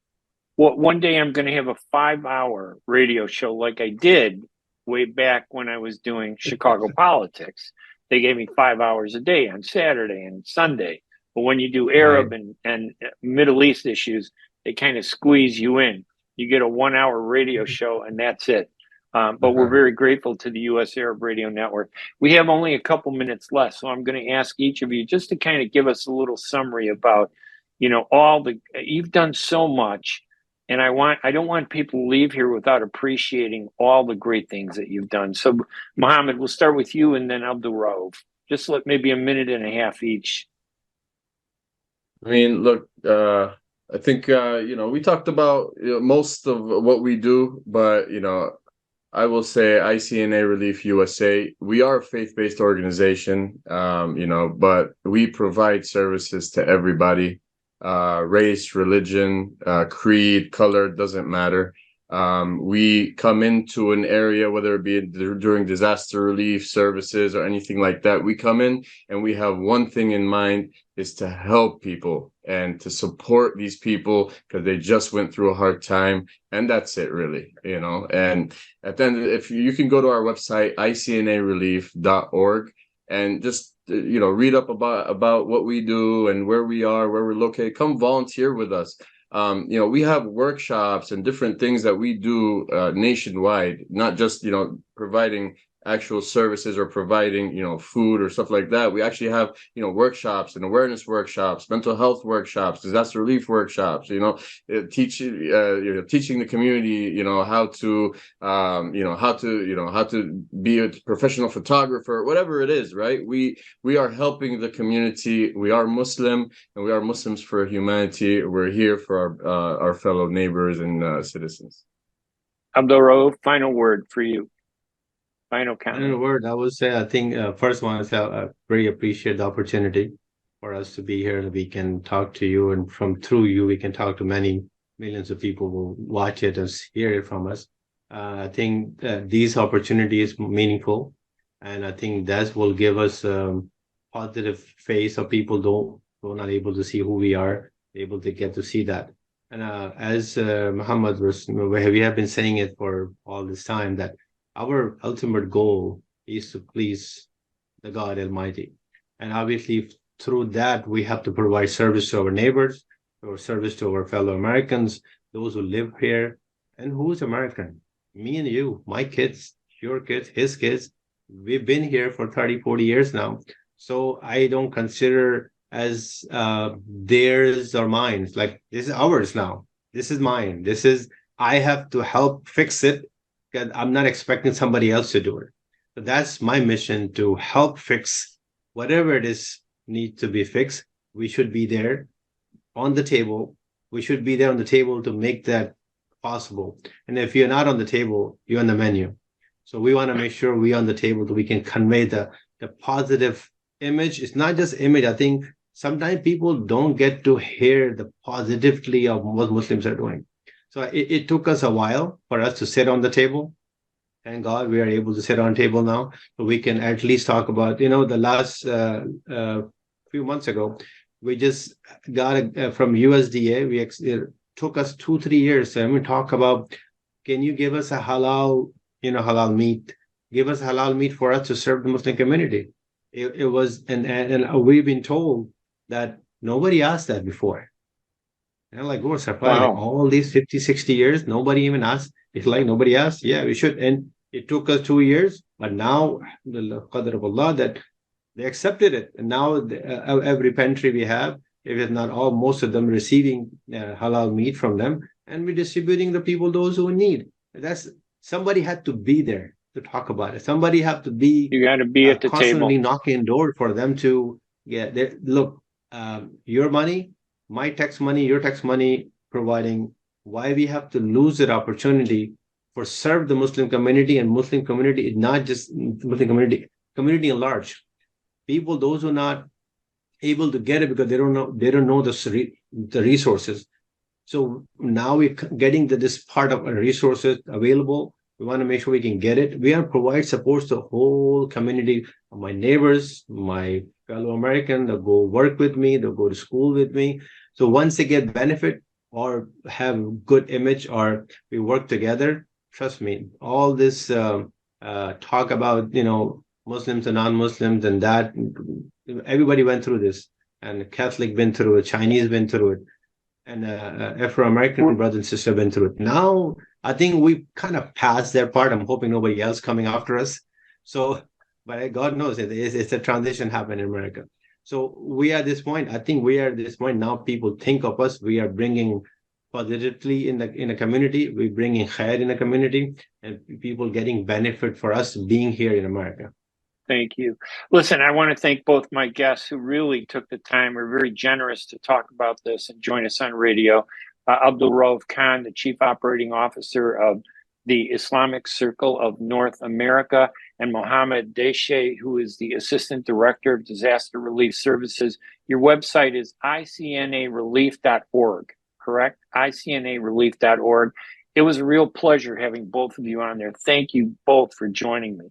Well, one day I'm going to have a 5-hour radio show like I did way back when I was doing Chicago politics. They gave me 5 hours a day on Saturday and Sunday. But when you do Arab and Middle East issues, they kind of squeeze you in. You get a 1-hour radio show, and that's it. But we're very grateful to the U.S. Arab Radio Network. We have only a couple minutes left, so I'm going to ask each of you just to kind of give us a little summary about, you've done so much, and I don't want people to leave here without appreciating all the great things that you've done. So, Mohamed, we'll start with you, and then Abdulrauf. Just let maybe a minute and a half each.
I mean, look, I think we talked about most of what we do, but I will say ICNA Relief USA, we are a faith-based organization, but we provide services to everybody, race, religion, creed, color, doesn't matter. We come into an area, whether it be during disaster relief services or anything like that, we come in and we have one thing in mind, is to help people and to support these people because they just went through a hard time. And that's it, really, and at the end, if you can go to our website, icnarelief.org, and just read up about what we do and where we are, where we're located. Come volunteer with us. We have workshops and different things that we do nationwide, not just providing actual services or providing food or stuff like that. We actually have workshops and awareness workshops, mental health workshops, disaster relief workshops, teaching the community how to be a professional photographer, whatever it is, right? We are helping the community. We are Muslim, and we are Muslims for humanity. We're here for our fellow neighbors and citizens.
Abdulrauf, final word for you. Final comment.
Final word, I would say, I think first one is I really appreciate the opportunity for us to be here, that we can talk to you, and through you, we can talk to many millions of people who watch it and hear it from us. I think these opportunities meaningful, and I think that will give us a positive face of people who are not able to see who we are, able to get to see that. And as Mohamed we have been saying it for all this time, that our ultimate goal is to please the God Almighty. And obviously, through that, we have to provide service to our neighbors, or service to our fellow Americans, those who live here. And who's American? Me and you, my kids, your kids, his kids. We've been here for 30, 40 years now. So I don't consider as theirs or mine. Like, this is ours now. This is mine. I have to help fix it. I'm not expecting somebody else to do it. So that's my mission, to help fix whatever it is need to be fixed. We should be there on the table. We should be there on the table to make that possible. And if you're not on the table, you're on the menu. So we want to make sure we're on the table so we can convey the positive image. It's not just image. I think sometimes people don't get to hear the positively of what Muslims are doing. So it took us a while for us to sit on the table. Thank God we are able to sit on the table now. So we can at least talk about, the last few months ago, we just got from USDA. It took us 2-3 years. So we talk about, can you give us a halal, halal meat? Give us halal meat for us to serve the Muslim community. It was, and we've been told that nobody asked that before. And we're surprised. Wow. All these 50, 60 years, nobody even asked. It's like nobody asked. Yeah, we should. And it took us 2 years, but now the qadr of Allah that they accepted it. And now every pantry we have, if it's not all, most of them receiving halal meat from them, and we're distributing the people, those who need. Somebody had to be there to talk about it. Somebody have to be. You got to be at the constantly table, knocking door for them to get there. Look, your money, my tax money, your tax money, providing. Why we have to lose that opportunity for serve the Muslim community, and Muslim community is not just Muslim community at large. People, those who are not able to get it because they don't know the resources. So now we're getting this part of our resources available. We want to make sure we can get it. We want to provide support to the whole community, my neighbors, my fellow American that go work with me, that go to school with me. So once they get benefit or have good image, or we work together, trust me, all this talk about, Muslims and non-Muslims and that, everybody went through this, and Catholic been through it, Chinese been through it, and Afro-American brother and sister been through it. Now I think we kind of passed that part. I'm hoping nobody else coming after us. So, but God knows it's a transition happening in America. So we are at this point. I think we are at this point now. People think of us. We are bringing positively in the community. We're bringing khair in the community, and people getting benefit for us being here in America.
Thank you. Listen, I want to thank both my guests who really took the time, were very generous to talk about this and join us on radio. Abdulrauf Khan, the Chief Operating Officer of the Islamic Circle of North America, and Mohamed, Dahsheh, who is the Assistant Director of Disaster Relief Services. Your website is icnarelief.org, correct? icnarelief.org. It was a real pleasure having both of you on there. Thank you both for joining me.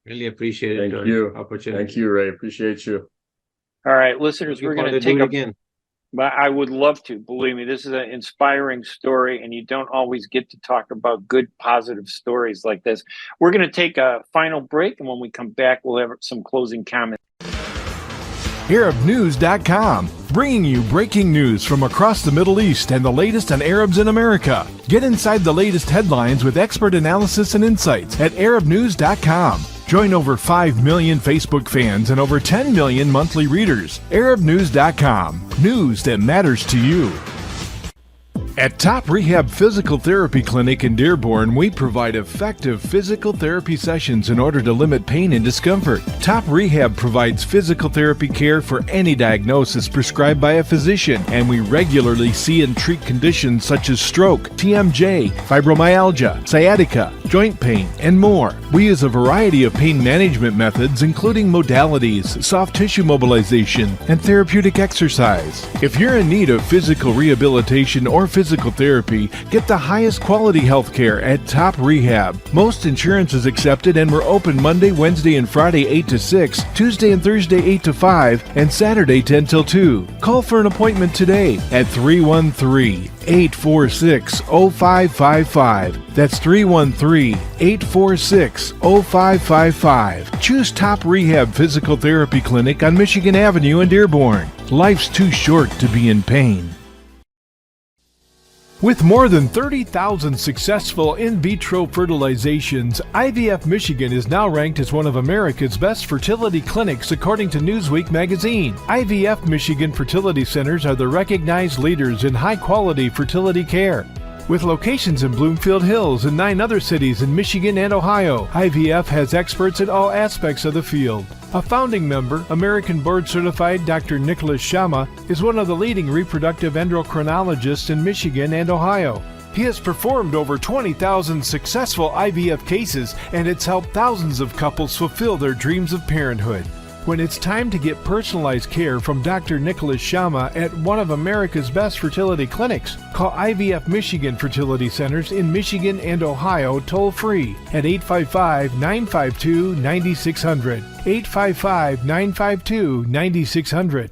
Really appreciate it.
Thank you.
Opportunity.
Thank you, Ray. Appreciate you.
All right, listeners, we're going to take
it again.
But I would love to. Believe me, this is an inspiring story, and you don't always get to talk about good, positive stories like this. We're going to take a final break, and when we come back, we'll have some closing comments.
ArabNews.com, bringing you breaking news from across the Middle East and the latest on Arabs in America. Get inside the latest headlines with expert analysis and insights at ArabNews.com. Join over 5 million Facebook fans and over 10 million monthly readers. ArabNews.com, news that matters to you. At Top Rehab Physical Therapy Clinic in Dearborn, we provide effective physical therapy sessions in order to limit pain and discomfort. Top Rehab provides physical therapy care for any diagnosis prescribed by a physician, and we regularly see and treat conditions such as stroke, TMJ, fibromyalgia, sciatica, joint pain, and more. We use a variety of pain management methods, including modalities, soft tissue mobilization, and therapeutic exercise. If you're in need of physical rehabilitation or physical therapy, get the highest quality health care at Top Rehab. Most insurance is accepted, and we're open Monday, Wednesday, and Friday 8 to 6, Tuesday and Thursday 8 to 5, and Saturday 10 till 2. Call for an appointment today at 313-846-0555. That's 313-846-0555. Choose Top Rehab Physical Therapy Clinic on Michigan Avenue in Dearborn. Life's too short to be in pain. With more than 30,000 successful in vitro fertilizations, IVF Michigan is now ranked as one of America's best fertility clinics according to Newsweek magazine. IVF Michigan fertility centers are the recognized leaders in high-quality fertility care. With locations in Bloomfield Hills and 9 other cities in Michigan and Ohio, IVF has experts in all aspects of the field. A founding member, American board-certified Dr. Nicholas Shama, is one of the leading reproductive endocrinologists in Michigan and Ohio. He has performed over 20,000 successful IVF cases, and it's helped thousands of couples fulfill their dreams of parenthood. When it's time to get personalized care from Dr. Nicholas Shama at one of America's best fertility clinics, call IVF Michigan Fertility Centers in Michigan and Ohio toll-free at 855-952-9600. 855-952-9600.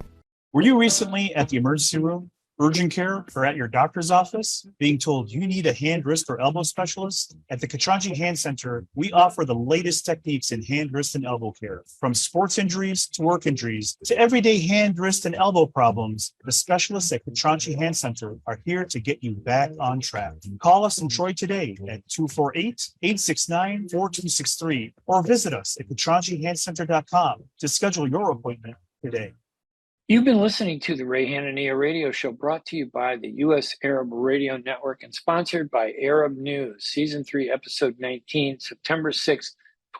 Were you recently at the emergency room, urgent care, or at your doctor's office being told you need a hand, wrist, or elbow specialist? At the Katranji Hand Center, we offer the latest techniques in hand, wrist, and elbow care. From sports injuries to work injuries to everyday hand, wrist, and elbow problems, the specialists at Katranji Hand Center are here to get you back on track. Call us in Troy today at 248-869-4263 or visit us at katranjihandcenter.com to schedule your appointment today.
You've been listening to the Ray Hanania Radio Show, brought to you by the U.S. Arab Radio Network and sponsored by Arab News, Season 3, Episode 19, September 6th,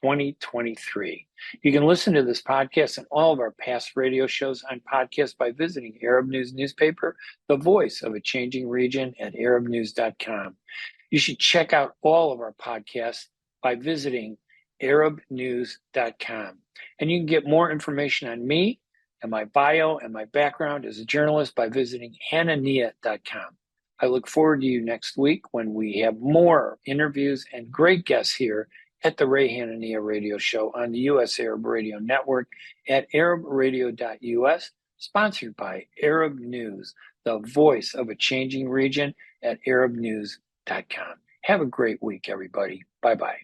2023. You can listen to this podcast and all of our past radio shows on podcast by visiting Arab News newspaper, the voice of a changing region, at arabnews.com. You should check out all of our podcasts by visiting arabnews.com. And you can get more information on me and my bio and my background as a journalist by visiting Hanania.com. I look forward to you next week when we have more interviews and great guests here at the Ray Hanania Radio Show on the U.S. Arab Radio Network at arabradio.us, sponsored by Arab News, the voice of a changing region, at arabnews.com. Have a great week, everybody. Bye-bye.